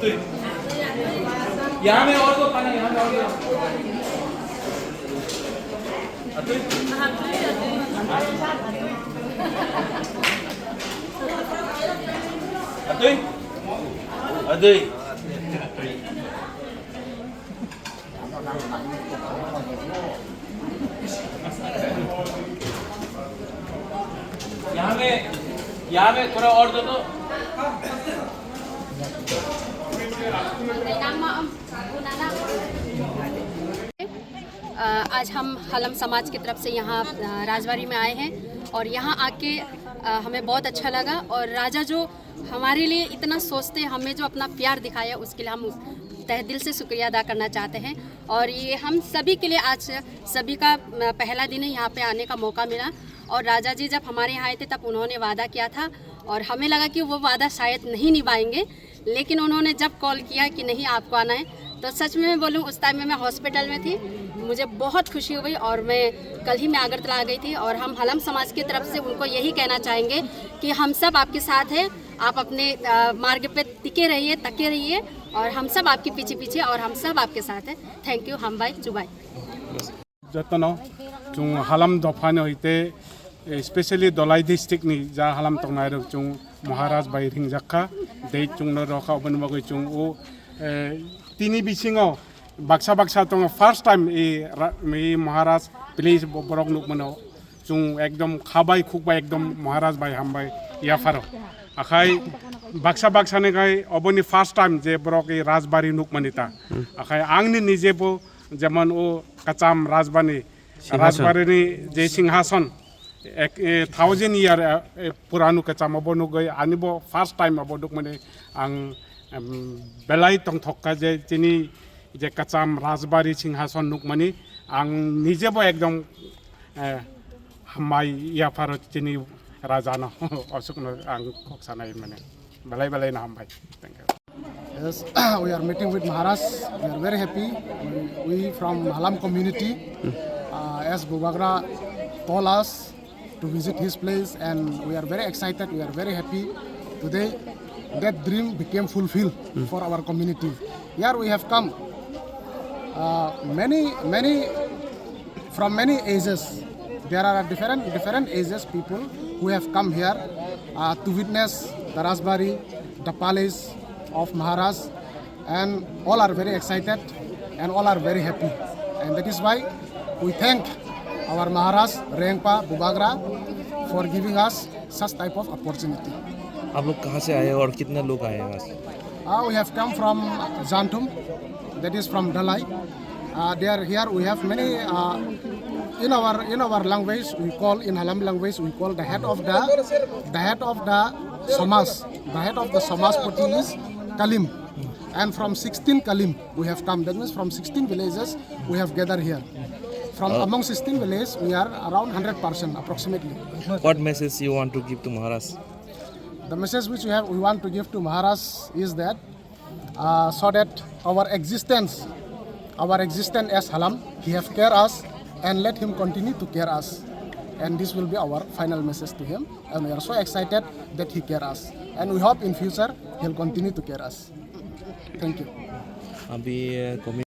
यहाँ में और दो पानी, यहाँ में और दो। अतुल अतुल यहाँ में थोड़ा और दो तो। आज हम हलम समाज की तरफ से यहाँ राजबाड़ी में आए हैं और यहाँ आके हमें बहुत अच्छा लगा। और राजा जो हमारे लिए इतना सोचते, हमें जो अपना प्यार दिखाया, उसके लिए हम तहे दिल से शुक्रिया अदा करना चाहते हैं। और ये हम सभी के लिए आज सभी का पहला दिन है यहाँ पे आने का मौका मिला। और राजा जी जब हमारे यहाँ आए थे तब उन्होंने वादा किया था और हमें लगा कि वो वादा शायद नहीं निभाएंगे, लेकिन उन्होंने जब कॉल किया कि नहीं आपको आना है, तो सच में मैं बोलूँ उस टाइम में मैं हॉस्पिटल में थी, मुझे बहुत खुशी हुई। और मैं कल ही मैं अगरतला आ गई थी। और हम हलम समाज की तरफ से उनको यही कहना चाहेंगे कि हम सब आपके साथ हैं, आप अपने मार्ग पे टिके रहिए, तके रहिए, और हम सब आपके पीछे पीछे, और हम सब आपके साथ हैं। थैंक यू हम बाई जुबाई जतनो जों हालाम दफानो होते स्पेशली दलाई डिस्ट्रिक्ट नि जा हालाम तंगनाय रक जों महाराज बाय रिंजाखा दे जोंनो रखा बन मगै जों ओ तिनी बिसिङाव बाक्सा बाक्सा तंग first time A Maharaj please बरक नुक मनो जों एकदम खाबाय खुबाय एकदम महाराज बाय हामबाय याफारो आखाय बाक्सा बाक्सा ने गाय अबनि फर्स्ट टाइम जे बरक ए राजबाड़ी नुक मनिता आखाय आंनि निजेबो जेमन ओ कचाम राजबाड़ी जे सिंहासन 1000 year पुरानो कचाम अबनु गई आनिबो फर्स्ट टाइम अबदुक माने आं बेलाय तंग थक्का जे तिनी जे कचाम राजबाड़ी सिंहासन नुक माने आं निजेबो एकदम हामाय याफार तिनी राजानो असुकनो आं खक्सानाय माने बेलाय ना हामबाय। Thank you. Yes, we are meeting with Maharaj. We are very happy. We from Halam community, as Bubagra told us to visit his place, and we are very excited. We are very happy. Today, that dream became fulfilled for our community. Here we have come. Many from many ages. There are different ages people who have come here to witness the Rajbaड़ी, the palace of Maharaj, and all are very excited and all are very happy, and that is why we thank our Maharaj Rengpa Bubagra for giving us such type of opportunity. आप लोग कहाँ से आए और कितने लोग आए हैं? We have come from Jantum, that is from Dalai. Here we have many in our language we call, in Halam language we call the head of the Samas. The head of the Samas party is Kalim, and from 16 Kalim we have come. That means from 16 villages we have gathered here. From among 16 villages we are around 100% approximately. What message you want to give to Maharaj? The message which we want to give to Maharaj is that so that our existence as Halam, he have care us, and let him continue to care us. And this will be our final message to him, and we are so excited that he care us, and we hope in future he'll continue to care us. Thank you. अभी